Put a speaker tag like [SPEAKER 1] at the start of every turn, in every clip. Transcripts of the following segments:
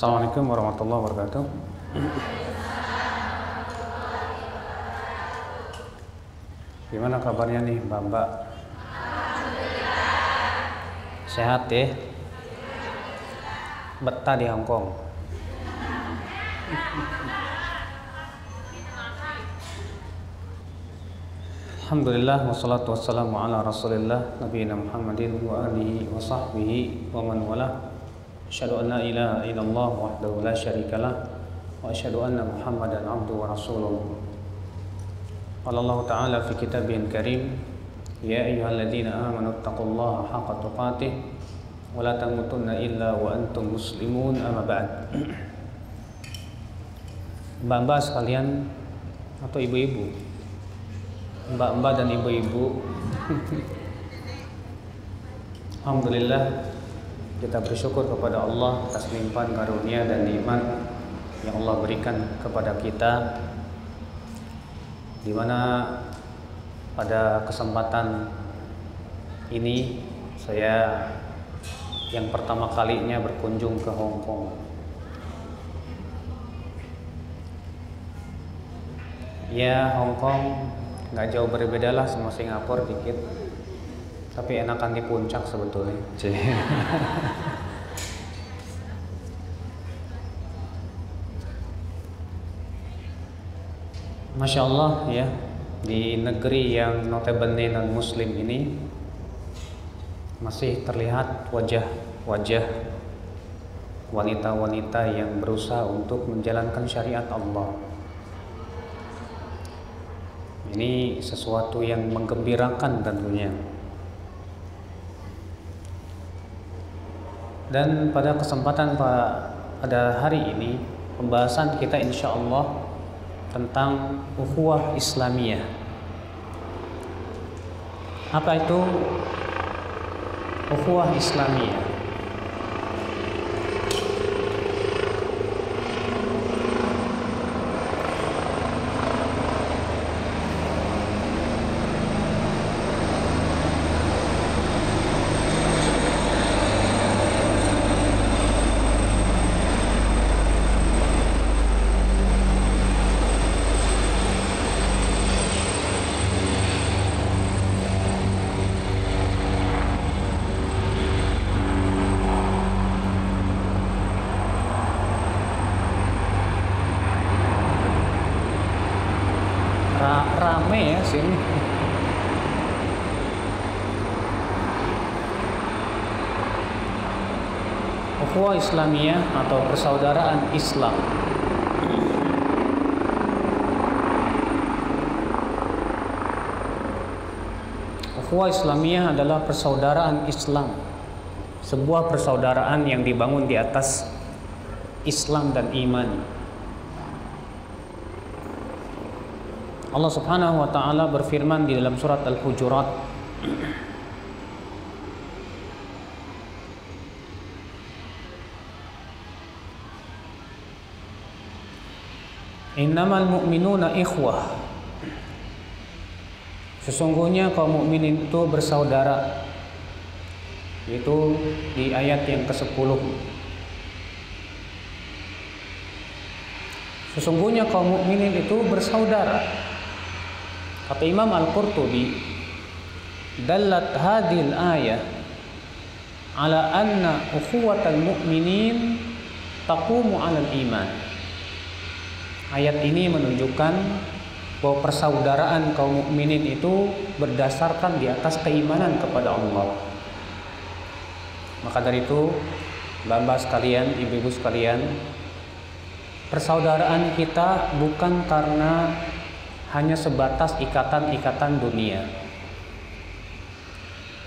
[SPEAKER 1] Assalamualaikum warahmatullahi wabarakatuh. Gimana kabarnya nih Mbak? Sehat ya? Betah di Hong Kong? Alhamdulillah wassalatu wassalamu ala rasulillah nabiyina Muhammadin wa alihi wa sahbihi wa man wala. Asyhadu an la ilaha illallah wahdahu la syarikalah wa asyhadu anna Muhammadan abduhu wa rasuluh. Qala Allah ta'ala fi kitabihil karim, ya ayyuhalladzina amanu taqullaha haqqa tuqatih wa la tamutunna illa wa antum muslimun, amma ba'd. Mbak-mbak sekalian atau ibu-ibu, mbak-mbak dan ibu-ibu, alhamdulillah kita bersyukur kepada Allah atas limpahan karunia dan nikmat yang Allah berikan kepada kita, di mana pada kesempatan ini saya yang pertama kalinya berkunjung ke Hong Kong. Ya, Hong Kong nggak jauh berbeda lah sama Singapura dikit, tapi enakan di puncak sebetulnya. Masya Allah ya, di negeri yang notabene non muslim ini masih terlihat wajah-wajah wanita-wanita yang berusaha untuk menjalankan syariat Allah. Ini sesuatu yang menggembirakan tentunya. Dan pada kesempatan pada hari ini pembahasan kita insya Allah tentang ukhuwah Islamiyah. Apa itu ukhuwah Islamiyah? Rame ya sini. Ukhuwah Islamiyah atau persaudaraan Islam. Ukhuwah Islamiyah adalah persaudaraan Islam, sebuah persaudaraan yang dibangun di atas Islam dan iman. Allah Subhanahu wa taala berfirman di dalam surat Al-Hujurat, innamal mu'minuna ikhwah. Sesungguhnya kaum mukminin itu bersaudara. Itu di ayat yang ke-10. Sesungguhnya kaum mukminin itu bersaudara. Kata Imam Al-Qurtubi, dallat hadhil ayah ala anna ukhuwatal mu'minin taqumu 'alal iman. Ayat ini menunjukkan bahwa persaudaraan kaum mukminin itu berdasarkan di atas keimanan kepada Allah. Maka dari itu, Bapak sekalian, ibu-ibu sekalian, persaudaraan kita bukan karena hanya sebatas ikatan-ikatan dunia.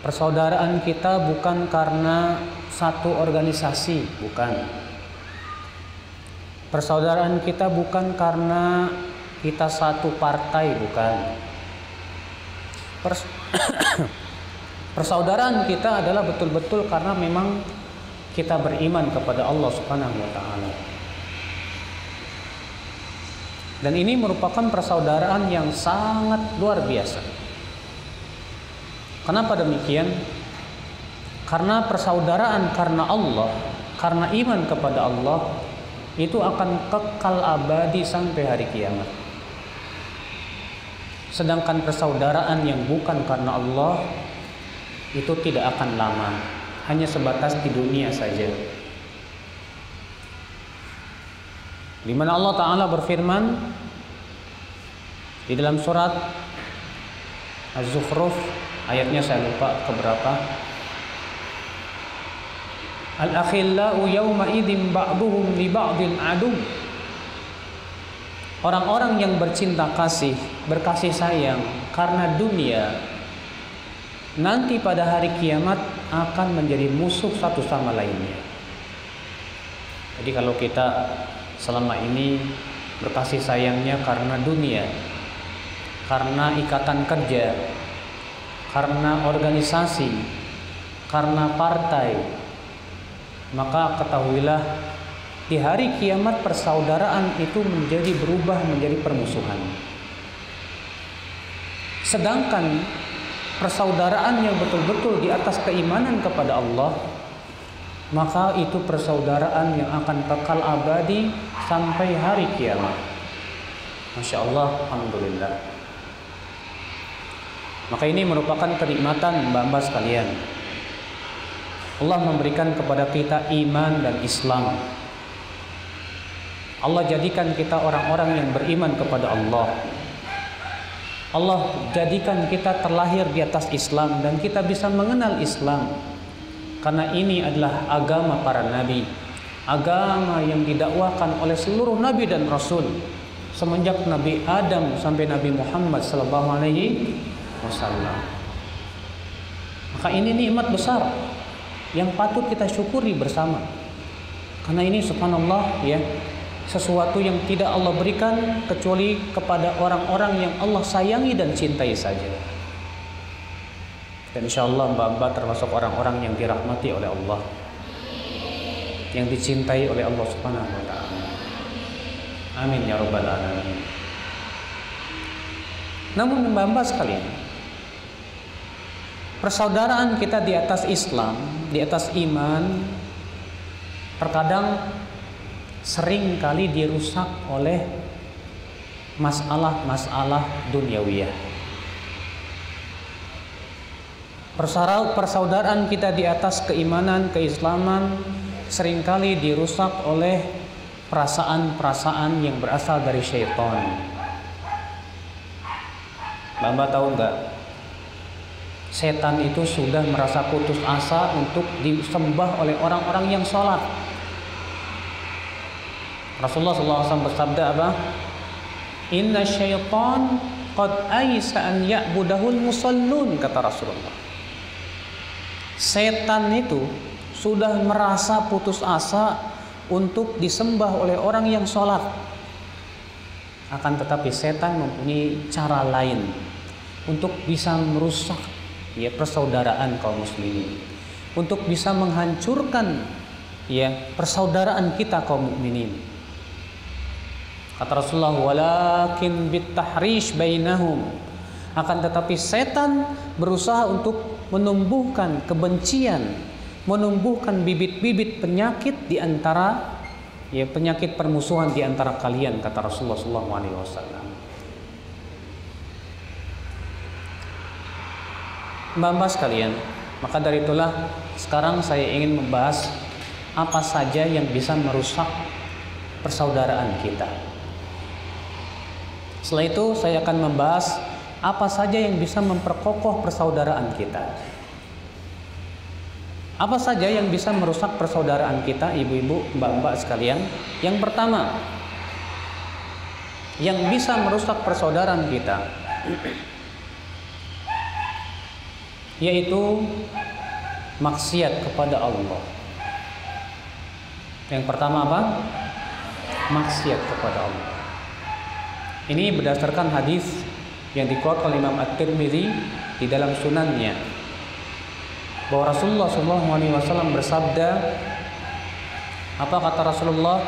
[SPEAKER 1] Persaudaraan kita bukan karena satu organisasi, bukan. Persaudaraan kita bukan karena kita satu partai, bukan. Persaudaraan kita adalah betul-betul karena memang kita beriman kepada Allah Subhanahu wa taala. Dan ini merupakan persaudaraan yang sangat luar biasa. Kenapa demikian? Karena persaudaraan karena Allah, karena iman kepada Allah, itu akan kekal abadi sampai hari kiamat. Sedangkan persaudaraan yang bukan karena Allah itu tidak akan lama, hanya sebatas di dunia saja. Di mana Allah Ta'ala berfirman di dalam surat Az-Zukhruf, ayatnya saya lupa keberapa. Al-akhillau yawma idzin ba'duhum li ba'din adu. Orang-orang yang bercinta kasih, berkasih sayang karena dunia, nanti pada hari kiamat akan menjadi musuh satu sama lainnya. Jadi kalau kita selama ini berkasih sayangnya karena dunia, karena ikatan kerja, karena organisasi, karena partai, maka ketahuilah di hari kiamat persaudaraan itu berubah menjadi permusuhan. Sedangkan persaudaraan yang betul-betul di atas keimanan kepada Allah, maka itu persaudaraan yang akan kekal abadi sampai hari kiamat. Masya Allah, alhamdulillah. Maka ini merupakan kenikmatan mbak-mbak sekalian. Allah memberikan kepada kita iman dan Islam. Allah jadikan kita orang-orang yang beriman kepada Allah. Allah jadikan kita terlahir di atas Islam dan kita bisa mengenal Islam. Karena ini adalah agama para nabi, agama yang didakwakan oleh seluruh nabi dan rasul semenjak Nabi Adam sampai Nabi Muhammad sallallahu alaihi wasallam. Maka ini nikmat besar yang patut kita syukuri bersama. Karena ini subhanallah ya, sesuatu yang tidak Allah berikan kecuali kepada orang-orang yang Allah sayangi dan cintai saja. Dan insya Allah mbak-mbak termasuk orang-orang yang dirahmati oleh Allah, yang dicintai oleh Allah Subhanahu wa ta'ala. Amin ya rabbal alamin. Namun mbak-mbak sekalian, persaudaraan kita di atas Islam, di atas iman, terkadang sering kali dirusak oleh masalah-masalah duniawiyah. Persaudaraan kita di atas keimanan, keislaman seringkali dirusak oleh perasaan-perasaan yang berasal dari syaitan. Mbak tahu nggak? Setan itu sudah merasa putus asa untuk disembah oleh orang-orang yang sholat. Rasulullah SAW bersabda apa? Inna syaitan qad aisa an ya'budahul musallun, kata Rasulullah. Setan itu sudah merasa putus asa untuk disembah oleh orang yang sholat. Akan tetapi setan mempunyai cara lain untuk bisa merusak ya persaudaraan kaum muslimin, untuk bisa menghancurkan ya persaudaraan kita kaum mukminin. Kata Rasulullah, walakin bitahrish bainahum. Akan tetapi setan berusaha untuk menumbuhkan kebencian, menumbuhkan bibit-bibit penyakit di antara ya penyakit permusuhan di antara kalian, kata Rasulullah SAW. Mbak-mbak sekalian, maka dari itulah sekarang saya ingin membahas apa saja yang bisa merusak persaudaraan kita. Setelah itu saya akan membahas apa saja yang bisa memperkokoh persaudaraan kita. Apa saja yang bisa merusak persaudaraan kita, ibu-ibu, mbak-mbak sekalian? Yang pertama, yang bisa merusak persaudaraan kita yaitu maksiat kepada Allah. Yang pertama apa? Maksiat kepada Allah. Ini berdasarkan hadis yang dikeluarkan oleh Imam At-Tirmidzi di dalam sunannya, bahwa Rasulullah SAW bersabda, apa kata Rasulullah?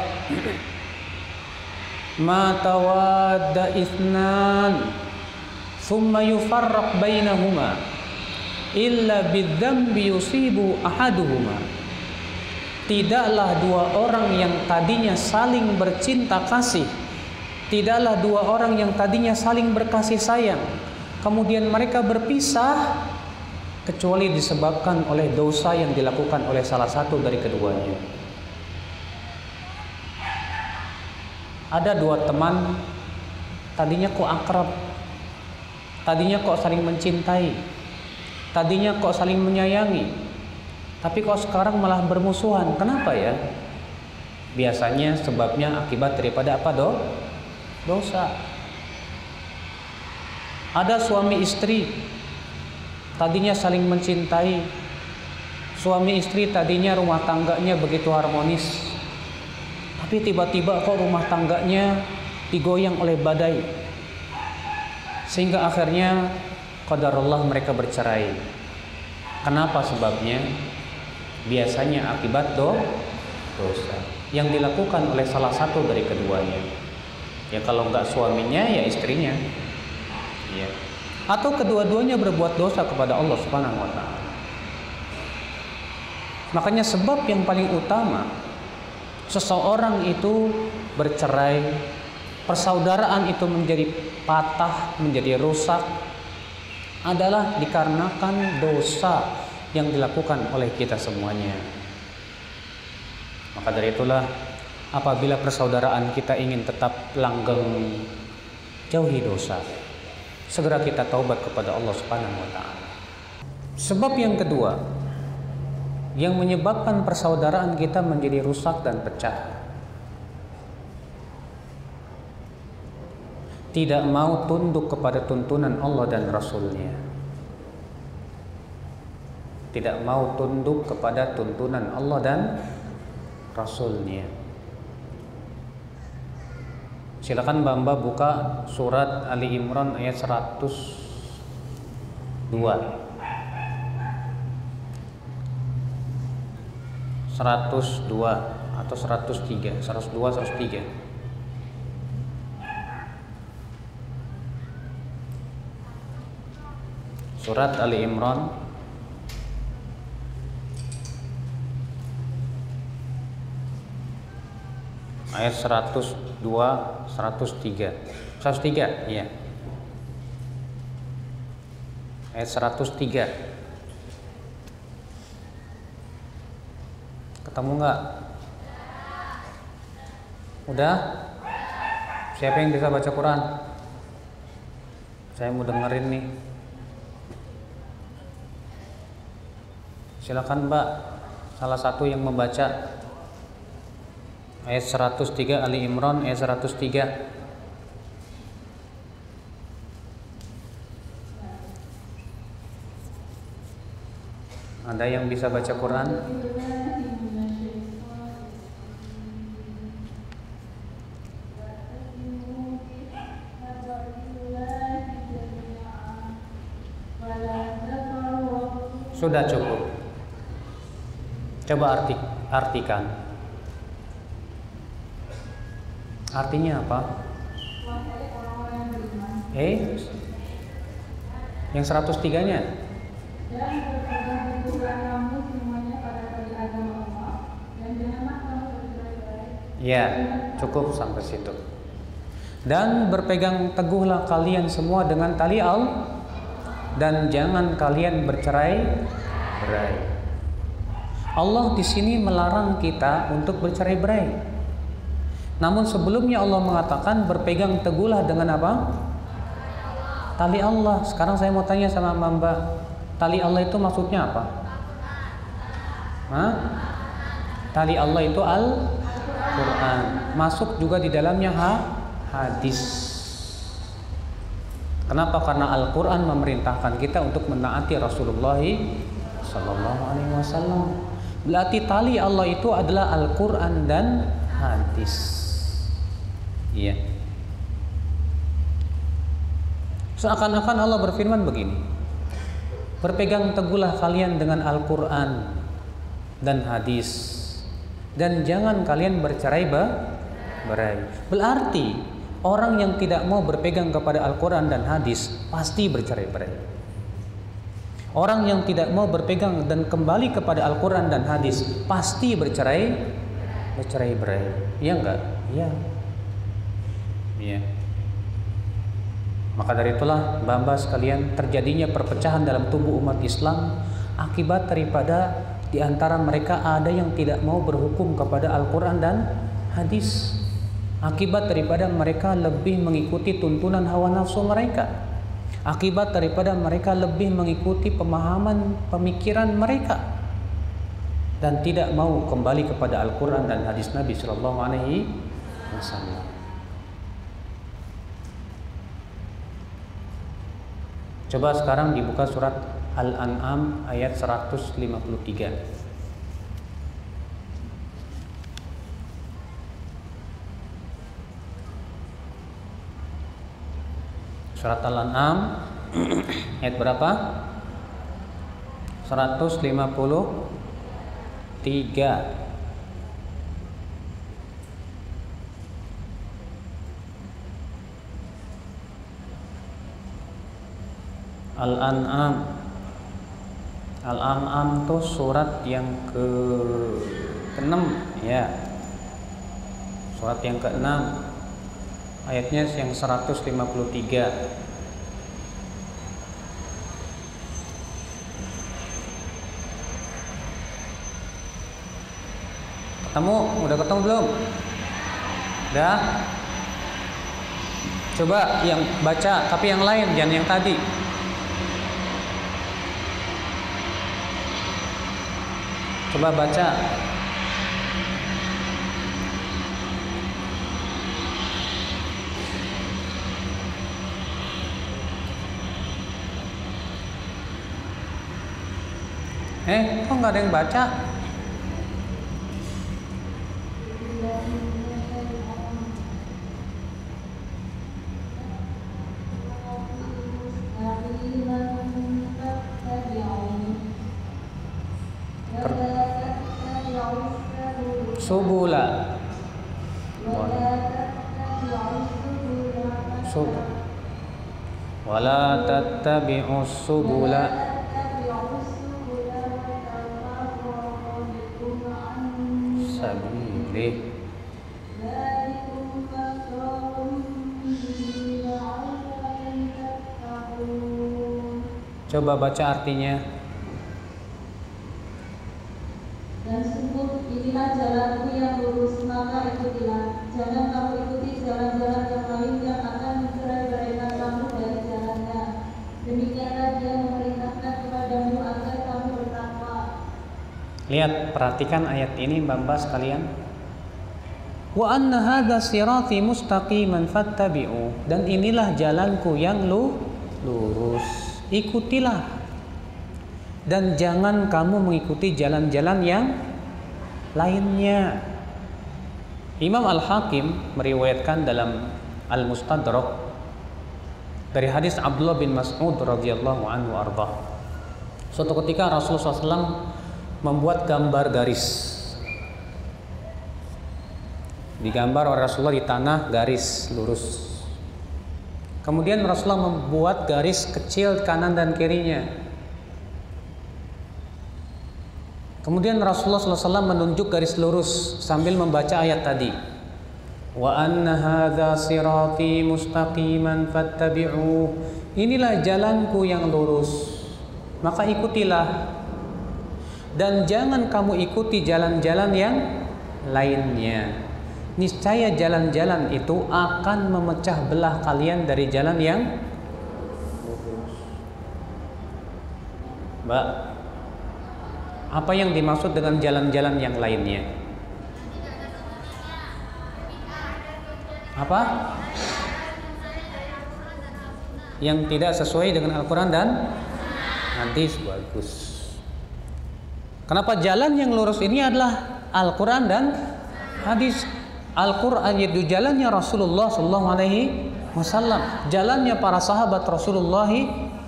[SPEAKER 1] Ma tawadda ithnan thumma yufarraq bainahuma illa bidzambi yusibu ahaduhuma tidaklah dua orang yang tadinya saling bercinta kasih, tidaklah dua orang yang tadinya saling berkasih sayang, kemudian mereka berpisah kecuali disebabkan oleh dosa yang dilakukan oleh salah satu dari keduanya. Ada dua teman, tadinya kok akrab, tadinya kok saling mencintai, tadinya kok saling menyayangi, tapi kok sekarang malah bermusuhan. Kenapa ya? Biasanya sebabnya akibat daripada apa dosa. Ada suami istri, tadinya saling mencintai, suami istri tadinya rumah tangganya begitu harmonis, tapi tiba-tiba kok rumah tangganya digoyang oleh badai, sehingga akhirnya qadarullah mereka bercerai. Kenapa sebabnya? Biasanya akibat dosa yang dilakukan oleh salah satu dari keduanya. Ya kalau enggak suaminya ya istrinya, ya. Atau kedua-duanya berbuat dosa kepada Allah Subhanahu wa taala. Makanya sebab yang paling utama seseorang itu bercerai, persaudaraan itu menjadi patah, menjadi rusak, adalah dikarenakan dosa yang dilakukan oleh kita semuanya. Maka dari itulah, apabila persaudaraan kita ingin tetap langgeng, jauhi dosa, segera kita taubat kepada Allah Subhanahu wa taala. Sebab yang kedua yang menyebabkan persaudaraan kita menjadi rusak dan pecah, tidak mau tunduk kepada tuntunan Allah dan Rasul-Nya. Tidak mau tunduk kepada tuntunan Allah dan Rasul-Nya. Silakan Mbak buka surat Ali Imran ayat 102. 102 atau 103, 102, 103. Surat Ali Imran ayat 102, 103. 103, iya. Ayat 103. Ketemu nggak? Udah? Siapa yang bisa baca Quran? Saya mau dengerin nih. Silakan Mbak, salah satu yang membaca ayat 103 Ali Imran ayat 103. Ada yang bisa baca Quran? Sudah cukup. Coba artikan. Artinya apa? Yang 103-nya? Ya, cukup sampai situ. Dan berpegang teguhlah kalian semua dengan tali Allah, dan jangan kalian bercerai-berai. Allah di sini melarang kita untuk bercerai-berai. Namun sebelumnya Allah mengatakan berpegang teguhlah dengan apa? Tali Allah. Sekarang saya mau tanya sama Mbak, tali Allah itu maksudnya apa? Tali Allah itu Al-Quran. Masuk juga di dalamnya hadis. Kenapa? Karena Al-Quran memerintahkan kita untuk menaati Rasulullah Sallallahu Alaihi Wasallam. Berarti tali Allah itu adalah Al-Quran dan hadis. Iya. Seakan-akan Allah berfirman begini, berpegang teguhlah kalian dengan Al-Quran dan hadis, dan jangan kalian bercerai-berai. Berarti orang yang tidak mau berpegang kepada Al-Quran dan hadis pasti bercerai-berai. Orang yang tidak mau berpegang dan kembali kepada Al-Quran dan hadis pasti bercerai-berai. Iya enggak? Iya. Iya. Maka dari itulah Mbak sekalian, terjadinya perpecahan dalam tubuh umat Islam akibat daripada di antara mereka ada yang tidak mau berhukum kepada Al-Quran dan hadis. Akibat daripada mereka lebih mengikuti tuntunan hawa nafsu mereka. Akibat daripada mereka lebih mengikuti pemahaman pemikiran mereka dan tidak mau kembali kepada Al-Quran dan hadis Nabi Sallallahu Alaihi Wasallam. Coba sekarang dibuka surat Al-An'am ayat 153. Surat Al-An'am ayat berapa? 153. Al-An'am tuh surat yang ke-6 ya. Surat yang ke-6 ayatnya yang 153. Ketemu? Udah ketemu belum? Udah? Coba yang baca tapi yang lain, jangan yang tadi. Coba baca. Kok nggak ada yang baca? Subula wala tattabi'us subula sabili. Coba baca artinya.
[SPEAKER 2] Dan sungguh inilah jalanku yang lurus, maka ikutilah. Jangan kamu ikuti jalan-jalan yang lain yang akan mencerai-beraikan kamu dari jalannya. Demikianlah Dia memerintahkan kepadamu agar kamu bertakwa.
[SPEAKER 1] Lihat, perhatikan ayat ini Mbak sekalian. Wa anna hadza sirati mustaqiman fattabi'u. Dan inilah jalanku yang lurus, ikutilah. Dan jangan kamu mengikuti jalan-jalan yang lainnya. Imam Al-Hakim meriwayatkan dalam Al-Mustadrak dari hadis Abdullah bin Mas'ud radhiyallahu anhu arda. Suatu ketika Rasulullah SAW membuat gambar garis. Digambar oleh Rasulullah di tanah garis lurus. Kemudian Rasulullah membuat garis kecil kanan dan kirinya. Kemudian Rasulullah SAW menunjuk garis lurus sambil membaca ayat tadi. Wa anna hadza sirati mustaqiman fattabi'u. Inilah jalanku yang lurus, maka ikutilah. Dan jangan kamu ikuti jalan-jalan yang lainnya. Niscaya jalan-jalan itu akan memecah belah kalian dari jalan yang lurus. Mbak, apa yang dimaksud dengan jalan-jalan yang lainnya? Apa? Yang tidak sesuai dengan Al-Quran dan hadis. Bagus. Kenapa jalan yang lurus ini adalah Al-Quran dan hadis? Al-Quran itu jalannya Rasulullah Sallallahu Alaihi Wasallam, jalannya para sahabat Rasulullah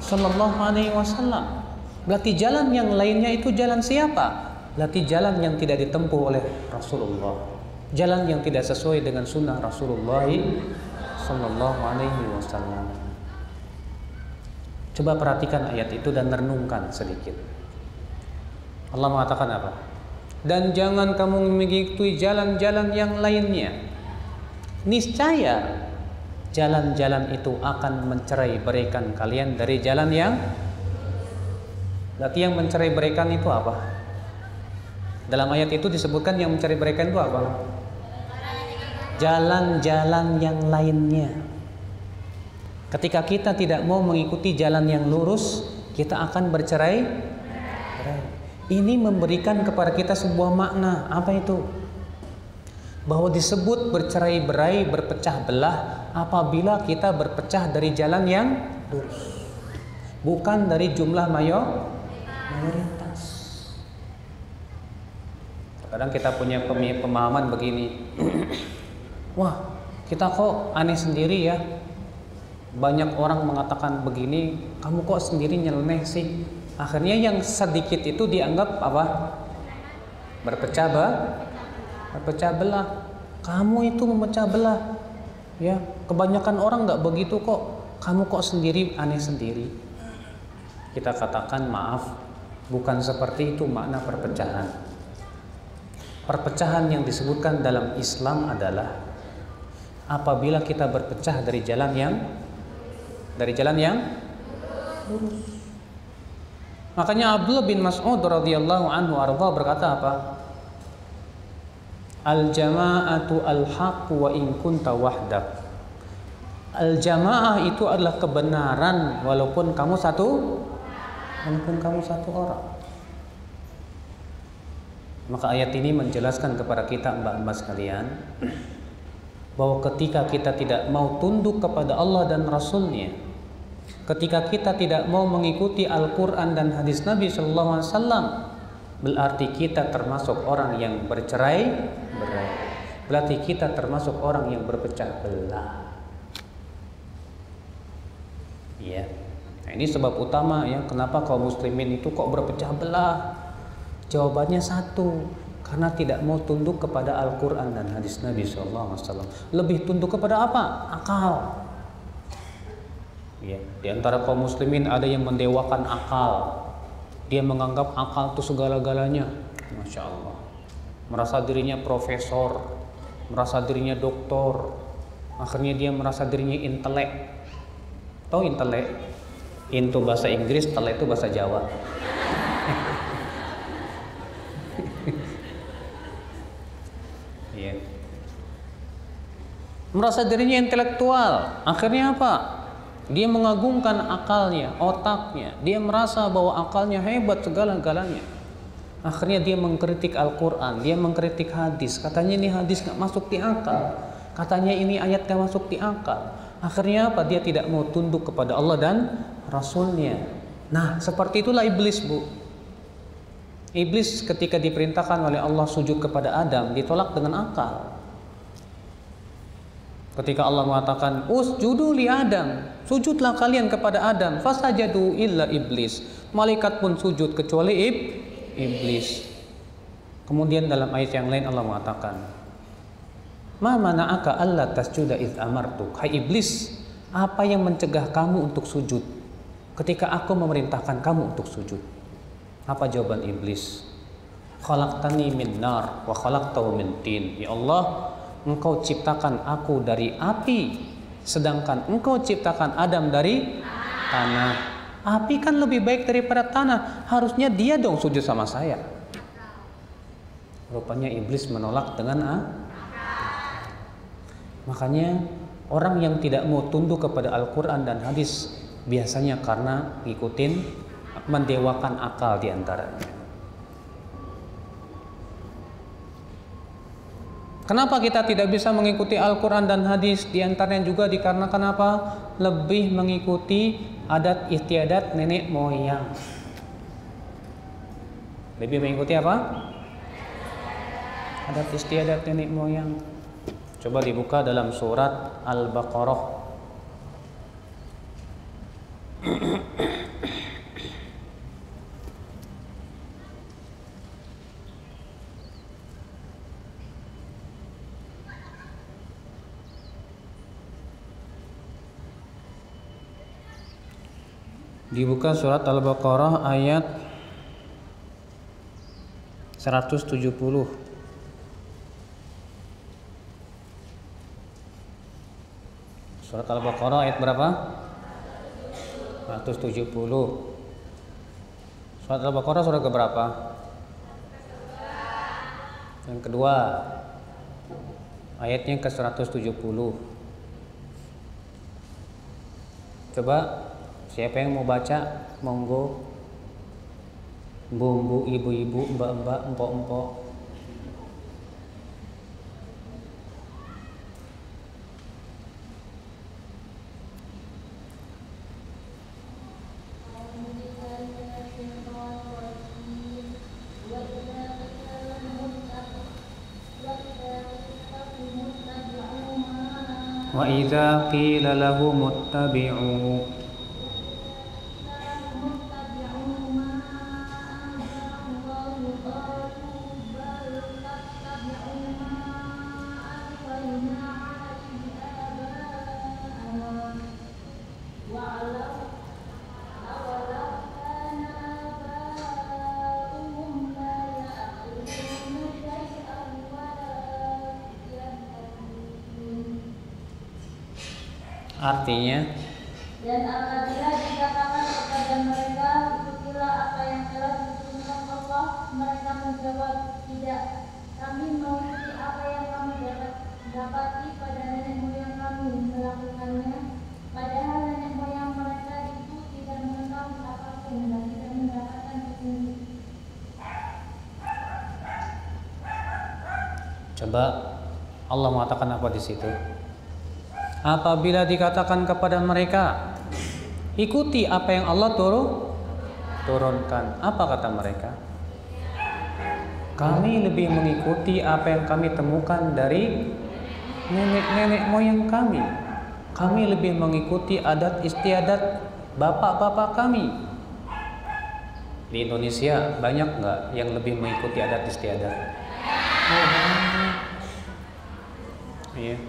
[SPEAKER 1] Sallallahu Alaihi Wasallam. Berarti jalan yang lainnya itu jalan siapa? Berarti jalan yang tidak ditempuh oleh Rasulullah, jalan yang tidak sesuai dengan sunnah Rasulullah Sallallahu Alaihi Wasallam. Coba perhatikan ayat itu dan renungkan sedikit. Allah mengatakan apa? Dan jangan kamu mengikuti jalan-jalan yang lainnya. Niscaya jalan-jalan itu akan mencerai-beraikan kalian dari jalan yang. Berarti yang mencerai-beraikan itu apa? Dalam ayat itu disebutkan yang mencerai-beraikan itu apa? Jalan-jalan yang lainnya. Ketika kita tidak mau mengikuti jalan yang lurus, kita akan bercerai. Ini memberikan kepada kita sebuah makna. Apa itu? Bahwa disebut bercerai-berai, berpecah belah apabila kita berpecah dari jalan yang lurus, bukan dari jumlah mayoritas. Kadang kita punya pemahaman begini. Wah, kita kok aneh sendiri ya. Banyak orang mengatakan begini, kamu kok sendiri nyeleneh sih? Akhirnya yang sedikit itu dianggap apa? Berpecah belah. Kamu itu memecah belah. Ya, kebanyakan orang nggak begitu kok. Kamu kok sendiri aneh sendiri. Kita katakan maaf, bukan seperti itu makna perpecahan. Perpecahan yang disebutkan dalam Islam adalah apabila kita berpecah dari jalan yang lurus. Makanya Abdullah bin Mas'ud radhiyallahu anhu arda berkata apa? Al-jama'atu al-haq wa in kunta wahdak. Al-jamaah itu adalah kebenaran walaupun kamu satu orang. Maka ayat ini menjelaskan kepada kita mbak-mbak sekalian bahwa ketika kita tidak mau tunduk kepada Allah dan Rasul-Nya, ketika kita tidak mau mengikuti Al-Quran dan hadis Nabi SAW, berarti kita termasuk orang yang bercerai-berai. Berarti kita termasuk orang yang berpecah belah. Ya. Nah, ini sebab utama ya kenapa kaum muslimin itu kok berpecah belah. Jawabannya satu, karena tidak mau tunduk kepada Al-Quran dan hadis Nabi SAW. Lebih tunduk kepada apa? Akal. Ya, di antara kaum muslimin ada yang mendewakan akal. Dia menganggap akal itu segala-galanya. Masya Allah. Merasa dirinya profesor, merasa dirinya doktor. Akhirnya dia merasa dirinya intelek. Tahu intelek? In itu bahasa Inggris, telek itu bahasa Jawa. Ya. Merasa dirinya intelektual. Akhirnya apa? Dia mengagungkan akalnya, otaknya. Dia merasa bahwa akalnya hebat segala-galanya. Akhirnya dia mengkritik Al-Quran, dia mengkritik hadis. Katanya ini hadis gak masuk di akal. Katanya ini ayat gak masuk di akal. Akhirnya apa? Dia tidak mau tunduk kepada Allah dan Rasulnya. Nah, seperti itulah iblis, Bu. Iblis ketika diperintahkan oleh Allah sujud kepada Adam, ditolak dengan akal. Ketika Allah mengatakan usjudu li Adam, sujudlah kalian kepada Adam, fasajadu illa iblis, malaikat pun sujud kecuali iblis. Kemudian dalam ayat yang lain Allah mengatakan, ma mana'aka alla tasjuda idz amartuk. Hai iblis, apa yang mencegah kamu untuk sujud ketika aku memerintahkan kamu untuk sujud? Apa jawaban iblis? Khalaqtani min nar wa khalaqtahu min tin. Ya Allah, Engkau ciptakan aku dari api, sedangkan Engkau ciptakan Adam dari tanah. Api kan lebih baik daripada tanah. Harusnya dia dong sujud sama saya. Rupanya iblis menolak dengan Makanya orang yang tidak mau tunduk kepada Al-Quran dan hadis biasanya karena ngikutin, mendewakan akal diantaranya. Kenapa kita tidak bisa mengikuti Al-Quran dan hadis? Di antaranya juga dikarenakan apa? Lebih mengikuti adat istiadat nenek moyang. Lebih mengikuti apa? Adat istiadat nenek moyang. Coba dibuka dalam surat Al-Baqarah. Dibuka surat Al-Baqarah ayat 170. Surat Al-Baqarah ayat berapa? 170. Surat Al-Baqarah surat keberapa? Yang kedua. Ayatnya ke 170. Coba siapa yang mau baca? Monggo. Bu, ibu-ibu, mbak-mbak, empok-empok. Wa idza qila lahum ittabi'u artinya,
[SPEAKER 2] dan apabila dikatakan kepada mereka, ikutilah apa yang telah diturunkan Allah, mereka menjawab, tidak. Kami mengikuti apa yang kami dapati pada nenek moyang kami melakukannya. Padahal nenek moyang mereka itu tidak mengetahui apapun dan tidak mendapatkan petunjuk.
[SPEAKER 1] Coba Allah mengatakan apa di situ? Apabila dikatakan kepada mereka, ikuti apa yang Allah turunkan, apa kata mereka? Kami lebih mengikuti apa yang kami temukan dari nenek-nenek moyang kami. Kami lebih mengikuti adat istiadat bapak-bapak kami. Di Indonesia banyak nggak yang lebih mengikuti adat istiadat? Iya.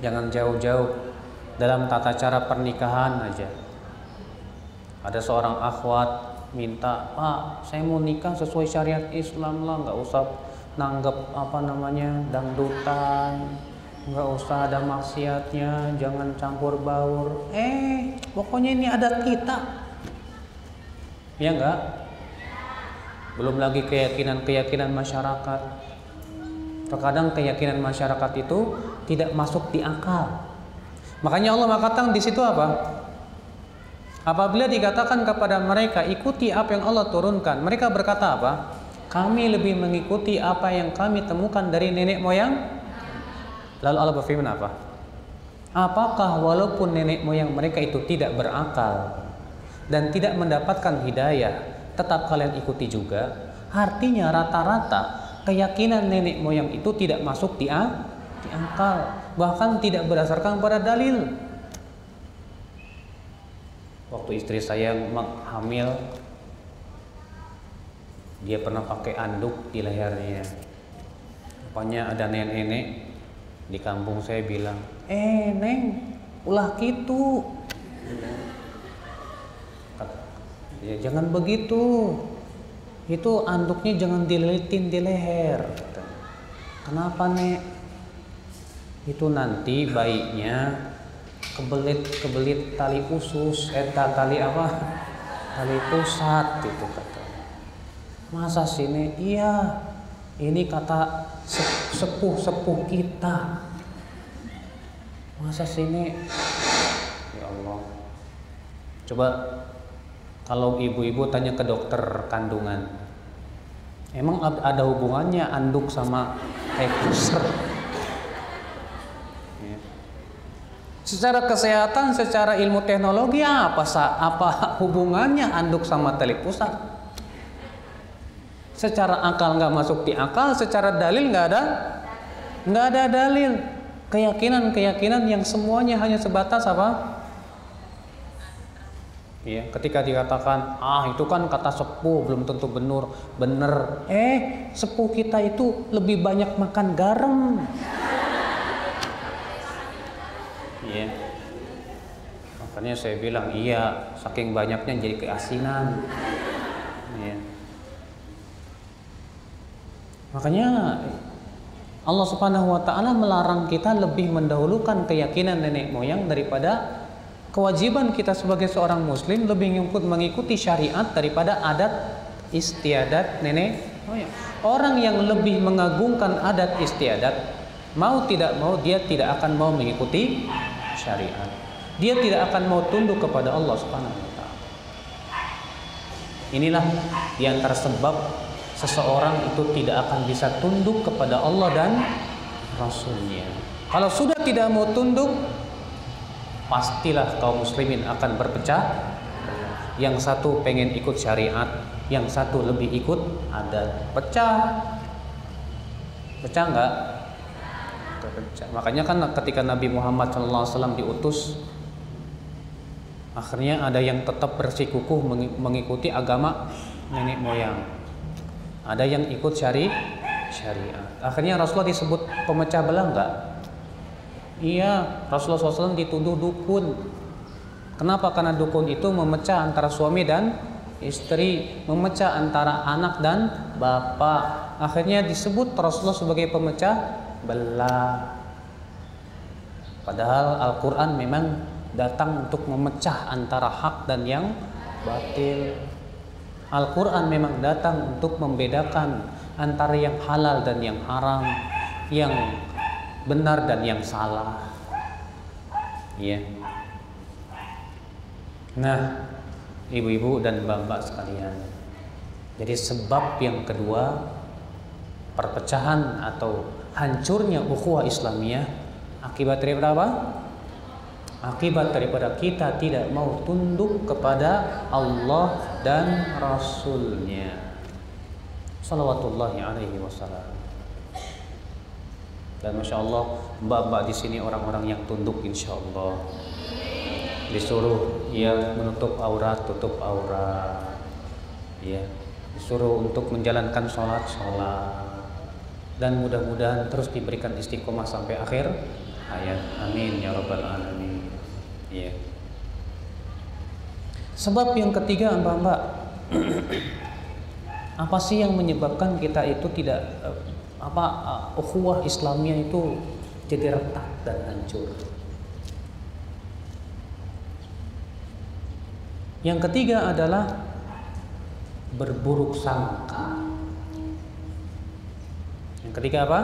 [SPEAKER 1] Jangan jauh-jauh, dalam tata cara pernikahan aja. Ada seorang akhwat minta, Pak, saya mau nikah sesuai syariat Islam lah, nggak usah nanggep dangdutan, nggak usah ada maksiatnya, jangan campur baur. Pokoknya ini adat kita. Ya enggak? Belum lagi keyakinan masyarakat. Terkadang keyakinan masyarakat itu tidak masuk di akal. Makanya Allah mengatakan di situ apa? Apabila dikatakan kepada mereka ikuti apa yang Allah turunkan, mereka berkata apa? Kami lebih mengikuti apa yang kami temukan dari nenek moyang. Lalu Allah berfirman apa? Apakah walaupun nenek moyang mereka itu tidak berakal dan tidak mendapatkan hidayah, tetap kalian ikuti juga? Artinya rata-rata keyakinan nenek moyang itu tidak masuk di akal, bahkan tidak berdasarkan pada dalil. Waktu istri saya hamil, dia pernah pakai anduk di lehernya. Rupanya ada nenek-nenek di kampung saya bilang, Neng, ulah gitu. Ya jangan begitu. Itu anduknya jangan dililitin di leher. Kenapa, Nek? Itu nanti bayinya kebelit tali usus, tali apa? Tali pusat itu kata. Masa sini? Iya. Ini kata sepuh kita. Masa sini? Ya Allah. Coba kalau ibu-ibu tanya ke dokter kandungan, emang ada hubungannya anduk sama pusar? Ya. Secara kesehatan, secara ilmu teknologi apa hubungannya anduk sama tali pusat? Secara akal nggak masuk di akal, secara dalil nggak ada dalil. Keyakinan yang semuanya hanya sebatas apa? Ya, ketika dikatakan, itu kan kata sepuh, belum tentu bener. Sepuh kita itu lebih banyak makan garam. Ya. Makanya saya bilang iya, saking banyaknya jadi keasinan. Ya. Makanya Allah Subhanahu wa taala melarang kita lebih mendahulukan keyakinan nenek moyang daripada kewajiban kita sebagai seorang muslim lebih mengikuti syariat daripada adat istiadat nenek moyang. Orang yang lebih mengagungkan adat istiadat, mau tidak mau dia tidak akan mau mengikuti syariat. Dia tidak akan mau tunduk kepada Allah Subhanahu wa taala. Inilah di antara sebab seseorang itu tidak akan bisa tunduk kepada Allah dan Rasul-Nya. Kalau sudah tidak mau tunduk, pastilah kaum muslimin akan berpecah. Yang satu pengen ikut syariat, yang satu lebih ikut adat. Pecah nggak? Pecah. Makanya kan ketika Nabi Muhammad SAW diutus, akhirnya ada yang tetap bersikukuh mengikuti agama nenek moyang. Ada yang ikut syariat. Akhirnya Rasulullah disebut pemecah belah enggak? Iya, Rasulullah SAW dituduh dukun. Kenapa? Karena dukun itu memecah antara suami dan istri, memecah antara anak dan bapak. Akhirnya disebut Rasulullah sebagai pemecah belah. Padahal Al-Quran memang datang untuk memecah antara hak dan yang batil. Al-Quran memang datang untuk membedakan antara yang halal dan yang haram, yang benar dan yang salah. Ya. Nah, ibu-ibu dan bapak sekalian, jadi sebab yang kedua perpecahan atau hancurnya ukhuwah Islamiyah akibat daripada apa? Akibat daripada kita tidak mau tunduk kepada Allah dan Rasul-Nya Salawatullahi alaihi wasallam. Dan Masya Allah, mbak-mbak di sini orang-orang yang tunduk insya Allah. Disuruh ya menutup aurat, tutup aurat, ya disuruh untuk menjalankan sholat, dan mudah-mudahan terus diberikan istiqomah sampai akhir hayat. Amin ya rabbal alamin. Ya. Sebab yang ketiga, mbak-mbak, apa sih yang menyebabkan kita itu tidak ukhuwah Islamiyah itu jadi retak dan hancur? Yang ketiga adalah berburuk sangka. Yang ketiga apa?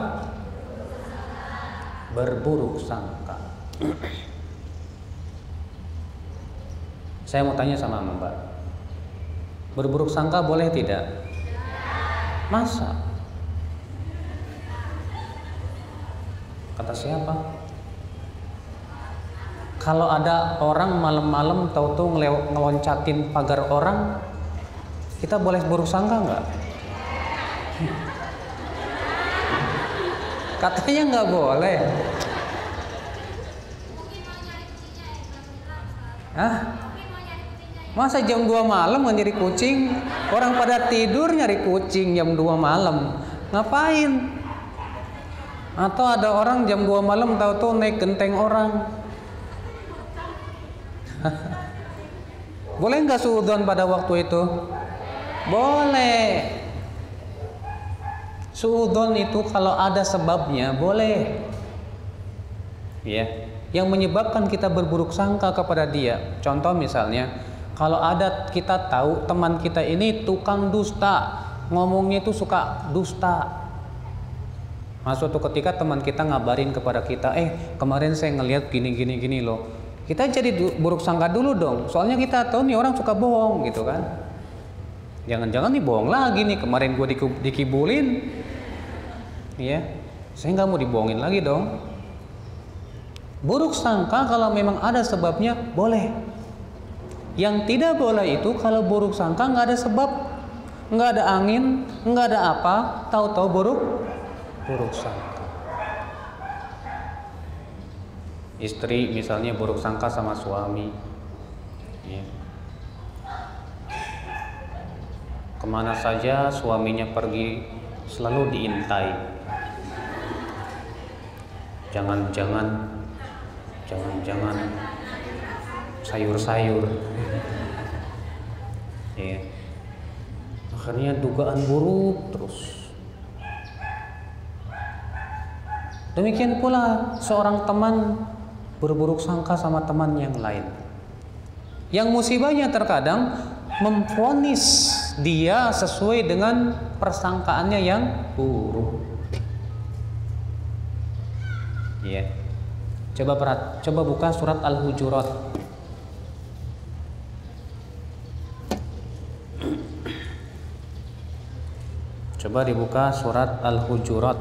[SPEAKER 1] Berburuk sangka. Saya mau tanya sama Mbak, berburuk sangka boleh tidak? Masa? Kata siapa? Kalau ada orang malam-malam tahu-tahu ngeloncatin pagar orang, kita boleh buruk sangka nggak? Katanya nggak boleh. Hah? Masa jam 2 malam nyari kucing? Orang pada tidur nyari kucing jam 2 malam. Ngapain? Atau ada orang jam 2 malam tahu-tahu naik genteng orang. Boleh nggak suudzon pada waktu itu? Boleh. Suudzon itu kalau ada sebabnya boleh. Ya, yang menyebabkan kita berburuk sangka kepada dia. Contoh misalnya, kalau ada kita tahu teman kita ini tukang dusta, ngomongnya itu suka dusta. Suatu ketika teman kita ngabarin kepada kita, kemarin saya ngelihat gini loh. Kita jadi buruk sangka dulu dong. Soalnya kita tahu nih orang suka bohong gitu kan. Jangan-jangan nih bohong lagi nih, kemarin gue dikibulin. Iya, saya nggak mau dibohongin lagi dong. Buruk sangka kalau memang ada sebabnya boleh. Yang tidak boleh itu kalau buruk sangka nggak ada sebab, nggak ada angin, nggak ada apa, tahu-tahu buruk sangka. Istri misalnya buruk sangka sama suami, ya. Kemana saja suaminya pergi selalu diintai. Jangan sayur-sayur. Ya. Akhirnya dugaan buruk terus. Demikian pula seorang teman berburuk sangka sama teman yang lain. Yang musibahnya terkadang memvonis dia sesuai dengan persangkaannya yang buruk. Ya. Coba buka surat Al-Hujurat. Coba dibuka surat Al-Hujurat.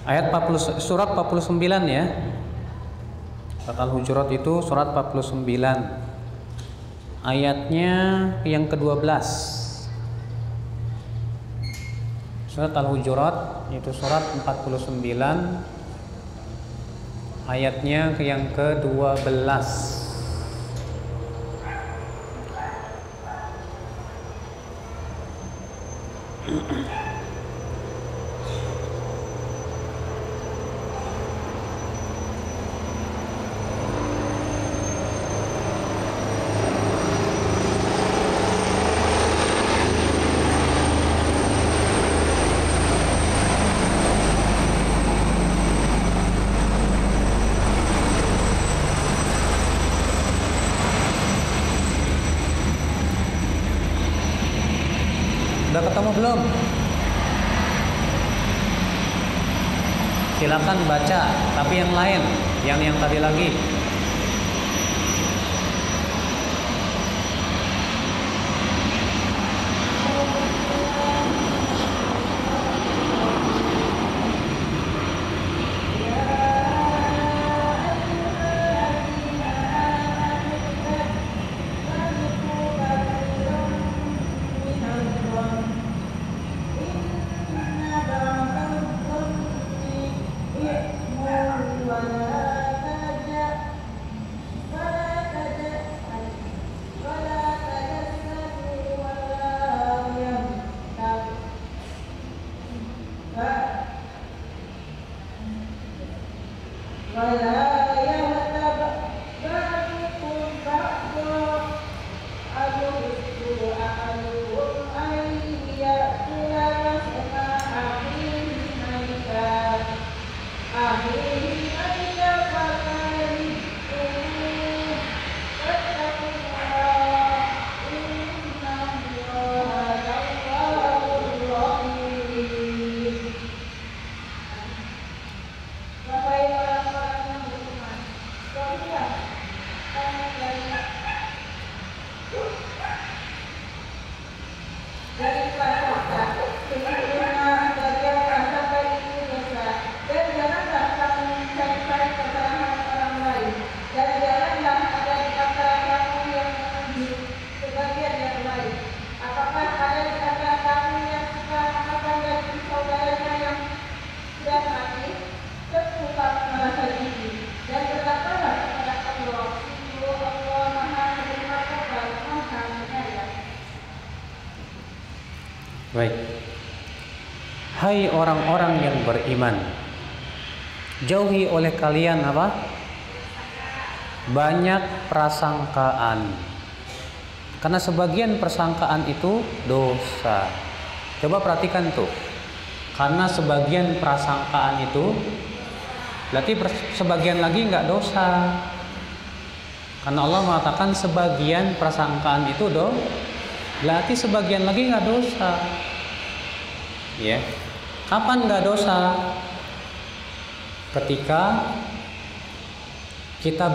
[SPEAKER 1] Ayat 40, surat 49 ya. Surat Al-Hujurat itu surat 49. Ayatnya yang ke-12. Surat Al-Hujurat itu surat 49. Ayatnya yang ke-12. Udah ketemu belum? Silakan baca, tapi yang lain, yang tadi lagi. Baik. Hai orang-orang yang beriman, jauhi oleh kalian apa? Banyak prasangkaan. Karena sebagian persangkaan itu dosa. Coba perhatikan tuh. Karena sebagian prasangkaan itu berarti sebagian lagi nggak dosa. Karena Allah mengatakan sebagian prasangkaan itu berarti sebagian lagi nggak dosa. Ya, kapan nggak dosa? Ketika kita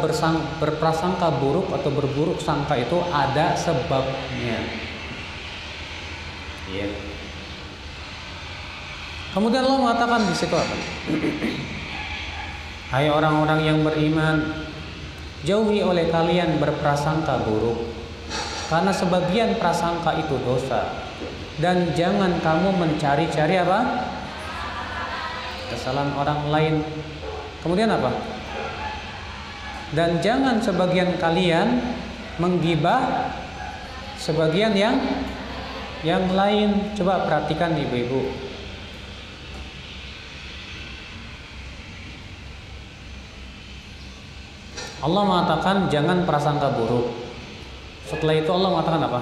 [SPEAKER 1] berprasangka buruk atau berburuk sangka itu ada sebabnya. Ya. Kemudian Allah mengatakan di situ apa? Hai orang-orang yang beriman, jauhi oleh kalian berprasangka buruk, karena sebagian prasangka itu dosa. Dan jangan kamu mencari-cari apa? Kesalahan orang lain. Kemudian apa? Dan jangan sebagian kalian menggibah sebagian yang lain. Coba perhatikan ibu-ibu. Allah mengatakan jangan prasangka buruk. Setelah itu Allah mengatakan apa?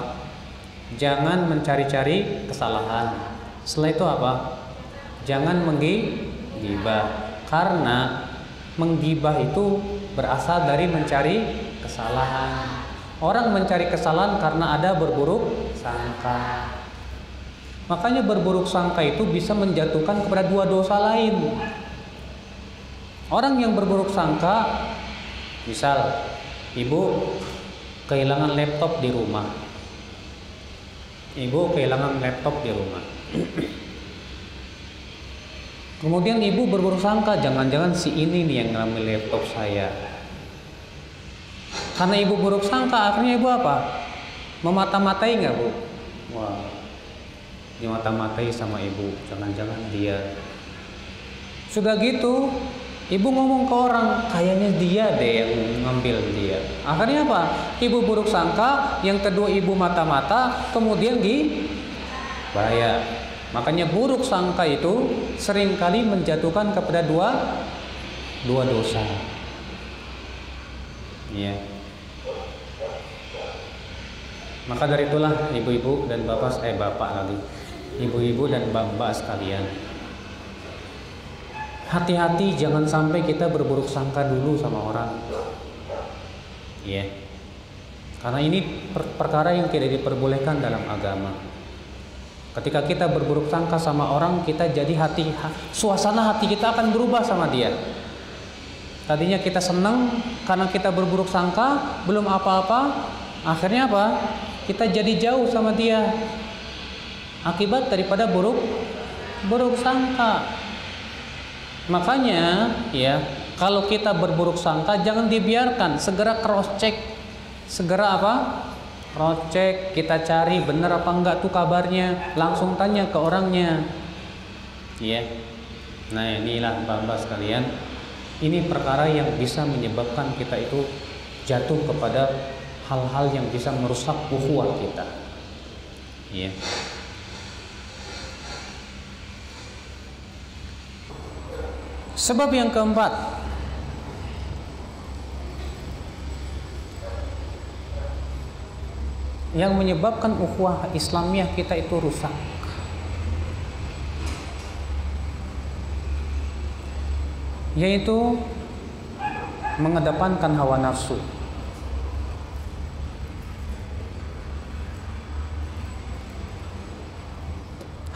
[SPEAKER 1] Jangan mencari-cari kesalahan. Setelah itu apa? Jangan menggibah. Karena menggibah itu berasal dari mencari kesalahan. Orang mencari kesalahan karena ada berburuk sangka. Makanya berburuk sangka itu bisa menjatuhkan kepada dua dosa lain. Orang yang berburuk sangka, misal ibu kehilangan laptop di rumah. Ibu kehilangan laptop di rumah. Kemudian ibu berburuk sangka, jangan-jangan si ini nih yang ngambil laptop saya. Karena ibu buruk sangka, akhirnya ibu apa? Memata-matai nggak, Bu? Wah, dimata-matai sama ibu, jangan-jangan dia. Sudah gitu, ibu ngomong ke orang, kayaknya dia deh yang ngambil dia. Akhirnya apa? Ibu buruk sangka, yang kedua ibu mata-mata, kemudian bahaya. Makanya buruk sangka itu seringkali menjatuhkan kepada dua dosa. Iya. Maka dari itulah ibu-ibu dan bapak lagi. Ibu-ibu dan bapak sekalian, hati-hati jangan sampai kita berburuk sangka dulu sama orang. Iya. Karena ini perkara yang tidak diperbolehkan dalam agama. Ketika kita berburuk sangka sama orang, kita jadi suasana hati kita akan berubah sama dia. Tadinya kita senang karena kita berburuk sangka, belum apa-apa, akhirnya apa? Kita jadi jauh sama dia. Akibat daripada buruk sangka. Makanya ya, kalau kita berburuk sangka jangan dibiarkan, segera cross check. Segera apa? Cross check, kita cari benar apa enggak tuh kabarnya, langsung tanya ke orangnya. Ya. Nah, inilah Bapak sekalian, ini perkara yang bisa menyebabkan kita itu jatuh kepada hal-hal yang bisa merusak ukhuwah kita. Ya. Sebab yang keempat, yang menyebabkan ukhuwah Islamiyah kita itu rusak, yaitu mengedepankan hawa nafsu.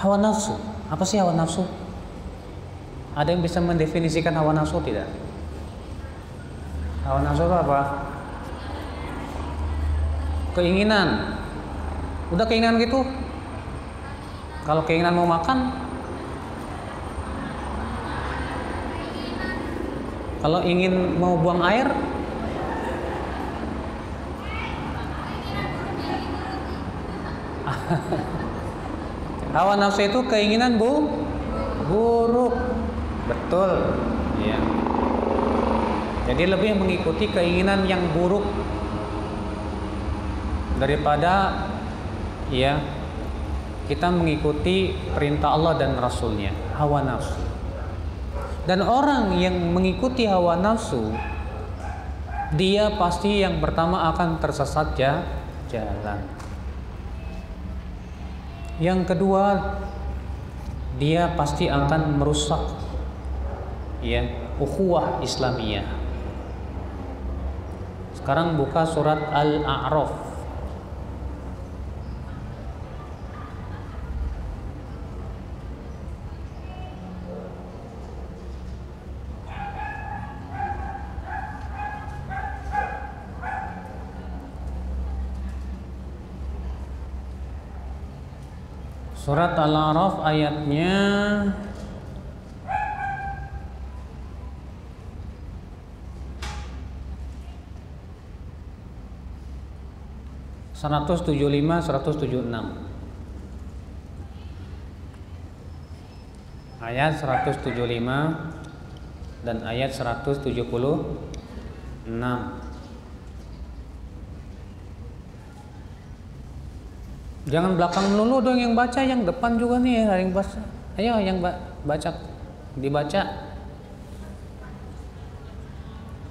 [SPEAKER 1] Hawa nafsu, apa sih hawa nafsu? Ada yang bisa mendefinisikan hawa nafsu tidak? Hawa nafsu itu apa? Keinginan. Udah keinginan gitu. Kalau keinginan mau makan, kalau ingin mau buang air, hawa nafsu itu keinginan buruk. Betul. Ya. Jadi lebih mengikuti keinginan yang buruk daripada ya kita mengikuti perintah Allah dan Rasulnya. Hawa nafsu. Dan orang yang mengikuti hawa nafsu, dia pasti yang pertama akan tersesat jalan. Yang kedua, dia pasti akan merusak ya ukhuwah Islamiyah. Sekarang buka surat Al-A'raf. Surat Al-A'raf ayatnya 175-176. Ayat 175 dan ayat 176. Jangan belakang melulu dong yang baca, yang depan juga nih yang baca. Ayo yang baca dibaca.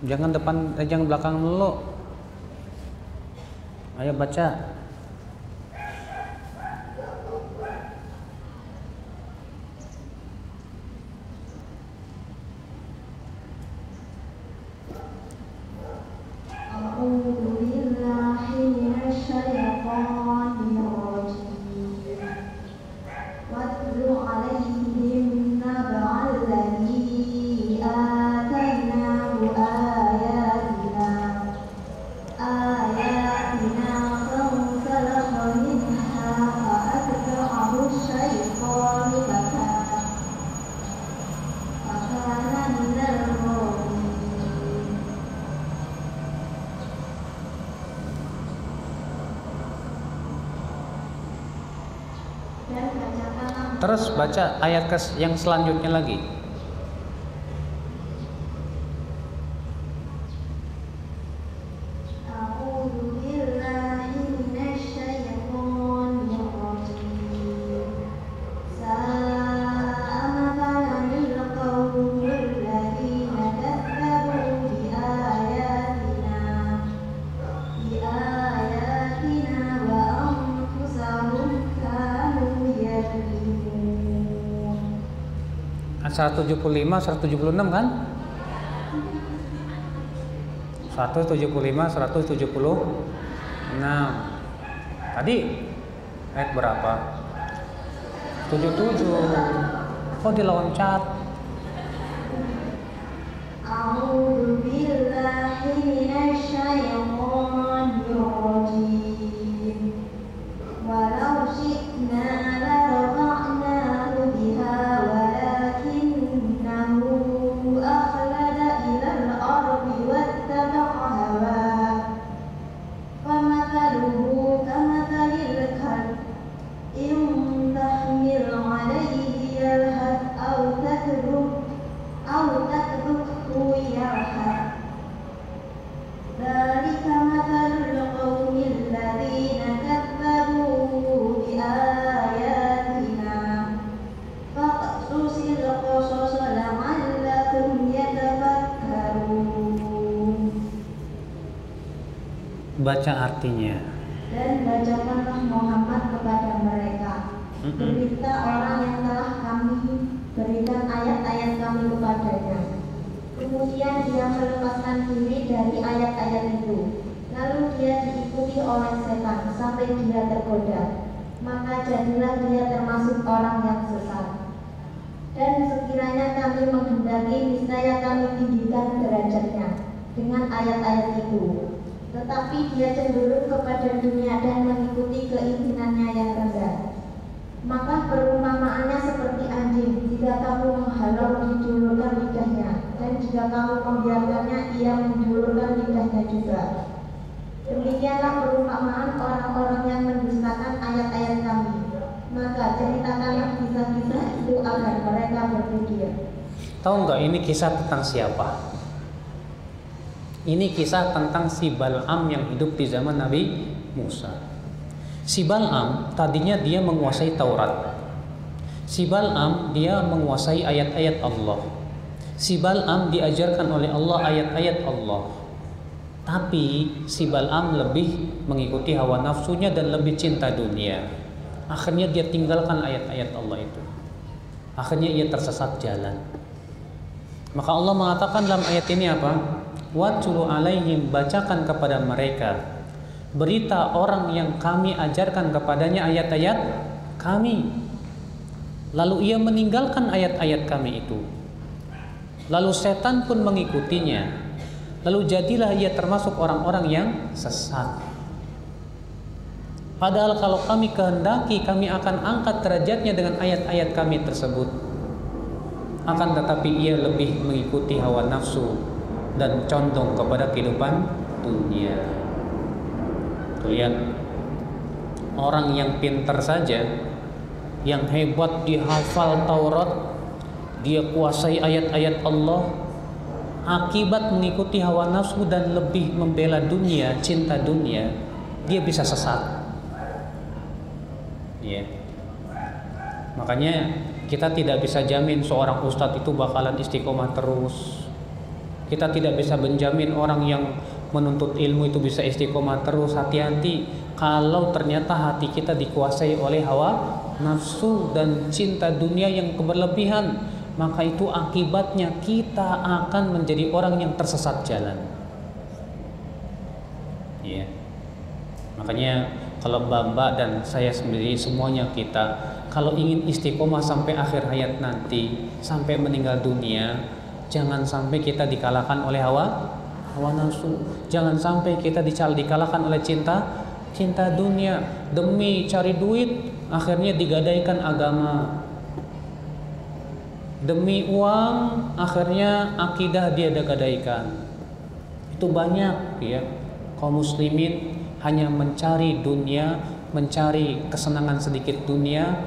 [SPEAKER 1] Jangan depan, jangan belakang melulu. Ayo baca. Terus baca ayat yang selanjutnya lagi. Ayat 175, 176 kan? 175, 176. Tadi ayat berapa? 77. Kok diloncat?
[SPEAKER 2] A'udzu billahi minasyaitonir rajim. Walau syi'na la rafa'nahu biha walakinnahu akhlada ilal ardi wattaba'a hawaa. Famathaluhu kamathalil kalb in tahmil 'alaihi yalhas aw tatrukhu yalhas. Dzalika mathalul qaumil ladzina kadzdzabu bi ayatina faqsusil qasasa la'allakum yatafakkarun.
[SPEAKER 1] Baca artinya.
[SPEAKER 2] Dan bacakanlah Muhammad kepada mereka berita orang yang telah kami berikan ayat-ayat kami kepadanya. Kemudian dia melepaskan diri dari ayat-ayat itu. Lalu dia diikuti oleh setan sampai dia tergoda. Maka jadilah dia termasuk orang yang sesat. Dan sekiranya kami menghendaki, niscaya kami tinggikan derajatnya dengan ayat-ayat itu. Tetapi dia cenderung kepada dunia dan mengikuti keinginannya yang rendah. Maka perumpamaannya seperti anjing jika kamu menghalau dijulurkan lidahnya, dan jika kamu membiarkannya ia menjulurkan lidahnya juga. Demikianlah perumpamaan orang-orang yang mendustakan ayat-ayat kami. Maka ceritakanlah kisah-kisah itu agar mereka berpikir.
[SPEAKER 1] Tahu nggak ini kisah tentang siapa? Ini kisah tentang si Bal'am yang hidup di zaman Nabi Musa. Si Bal'am tadinya dia menguasai Taurat. Si Bal'am dia menguasai ayat-ayat Allah. Si Bal'am diajarkan oleh Allah ayat-ayat Allah. Tapi si Bal'am lebih mengikuti hawa nafsunya dan lebih cinta dunia. Akhirnya dia tinggalkan ayat-ayat Allah itu. Akhirnya ia tersesat jalan. Maka Allah mengatakan dalam ayat ini apa? Watlu alaihim, bacakan kepada mereka berita orang yang kami ajarkan kepadanya ayat-ayat kami. Lalu ia meninggalkan ayat-ayat kami itu. Lalu setan pun mengikutinya. Lalu jadilah ia termasuk orang-orang yang sesat. Padahal kalau kami kehendaki, kami akan angkat derajatnya dengan ayat-ayat kami tersebut. Akan tetapi ia lebih mengikuti hawa nafsu dan condong kepada kehidupan dunia. Lihat, orang yang pintar saja, yang hebat dihafal Taurat, dia kuasai ayat-ayat Allah, akibat mengikuti hawa nafsu dan lebih membela dunia, cinta dunia, dia bisa sesat. Ya. Makanya kita tidak bisa jamin seorang ustadz itu bakalan istiqomah terus. Kita tidak bisa menjamin orang yang menuntut ilmu itu bisa istiqomah terus. Hati-hati kalau ternyata hati kita dikuasai oleh hawa nafsu dan cinta dunia yang berlebihan, maka itu akibatnya kita akan menjadi orang yang tersesat jalan. Ya. Makanya kalau Mbak dan saya sendiri semuanya kita kalau ingin istiqomah sampai akhir hayat nanti, sampai meninggal dunia, jangan sampai kita dikalahkan oleh hawa nafsu. Jangan sampai kita dikalahkan oleh cinta dunia. Demi cari duit akhirnya digadaikan agama. Demi uang akhirnya akidah dia gadaikan. Itu banyak ya kaum muslimin hanya mencari dunia, mencari kesenangan sedikit dunia,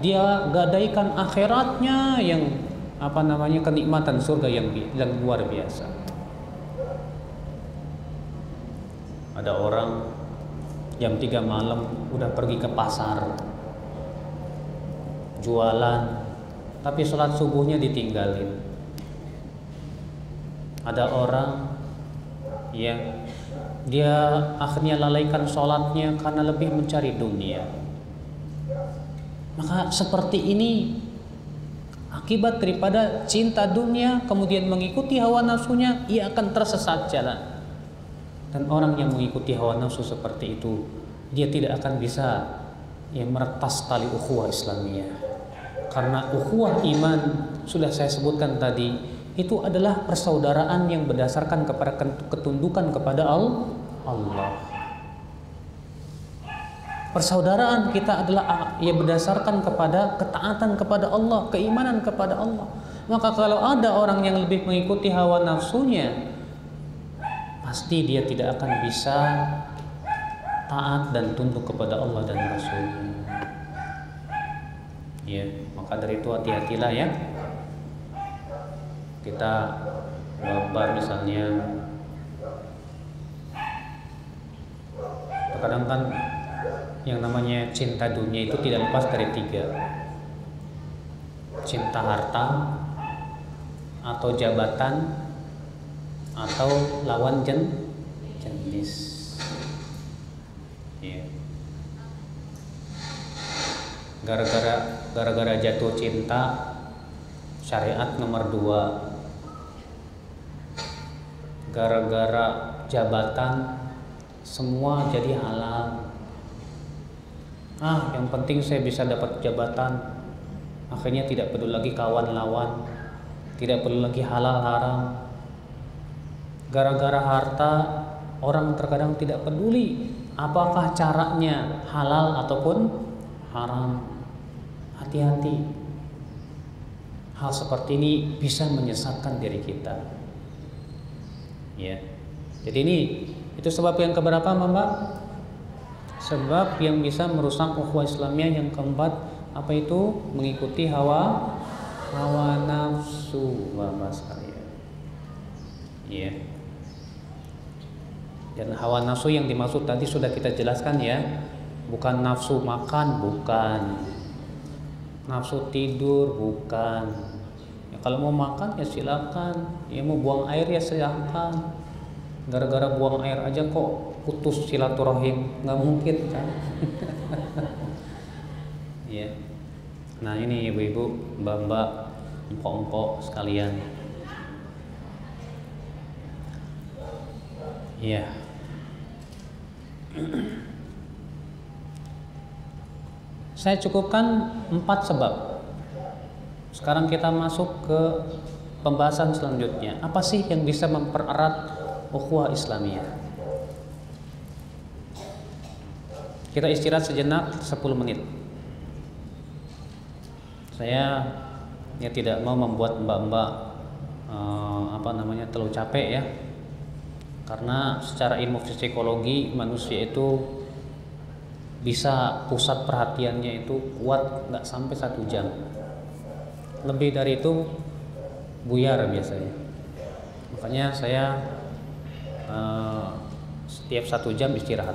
[SPEAKER 1] dia gadaikan akhiratnya yang kenikmatan surga yang luar biasa. Ada orang jam 3 malam udah pergi ke pasar jualan, tapi sholat subuhnya ditinggalin. Ada orang yang dia akhirnya lalaikan sholatnya karena lebih mencari dunia. Maka seperti ini akibat daripada cinta dunia kemudian mengikuti hawa nafsunya, ia akan tersesat jalan. Dan orang yang mengikuti hawa nafsu seperti itu, dia tidak akan bisa meretas tali ukhuwah Islamiyah. Karena ukhuwah iman sudah saya sebutkan tadi, itu adalah persaudaraan yang berdasarkan kepada ketundukan kepada Allah. Persaudaraan kita adalah berdasarkan kepada ketaatan kepada Allah, keimanan kepada Allah. Maka kalau ada orang yang lebih mengikuti hawa nafsunya, pasti dia tidak akan bisa taat dan tunduk kepada Allah dan Rasul-Nya. Ya, maka dari itu hati-hatilah ya. Kita babar misalnya, terkadang kan yang namanya cinta dunia itu tidak lepas dari 3: cinta harta, atau jabatan, atau lawan jenis. Ya. Gara-gara jatuh cinta, syariat nomor 2. Gara-gara jabatan, semua jadi halal. Yang penting saya bisa dapat jabatan. Akhirnya tidak perlu lagi kawan lawan, tidak perlu lagi halal haram. Gara-gara harta, orang terkadang tidak peduli apakah caranya halal ataupun haram. Hati-hati. Hal seperti ini bisa menyesatkan diri kita. Ya. Jadi itu sebab yang keberapa, Mbak? Sebab yang bisa merusak ukhuwah Islamiyah yang keempat, apa itu? Mengikuti hawa nafsu, Bapak sekalian. Ya. Dan hawa nafsu yang dimaksud tadi sudah kita jelaskan ya, bukan nafsu makan, bukan nafsu tidur, bukan. Ya, kalau mau makan ya silakan, ya mau buang air ya silakan. Gara-gara buang air aja kok putus silaturahim, nggak mungkin kan? Ya. Nah ini ibu-ibu, mbak-mbak, empok-empok sekalian. Ya. Saya cukupkan 4 sebab. Sekarang kita masuk ke pembahasan selanjutnya. Apa sih yang bisa mempererat ukhuwah Islamiyah? Kita istirahat sejenak 10 menit. Saya tidak mau membuat mbak-mbak terlalu capek ya. Karena secara ilmu psikologi manusia itu bisa pusat perhatiannya itu kuat nggak sampai 1 jam. Lebih dari itu buyar biasanya. Makanya saya setiap 1 jam istirahat.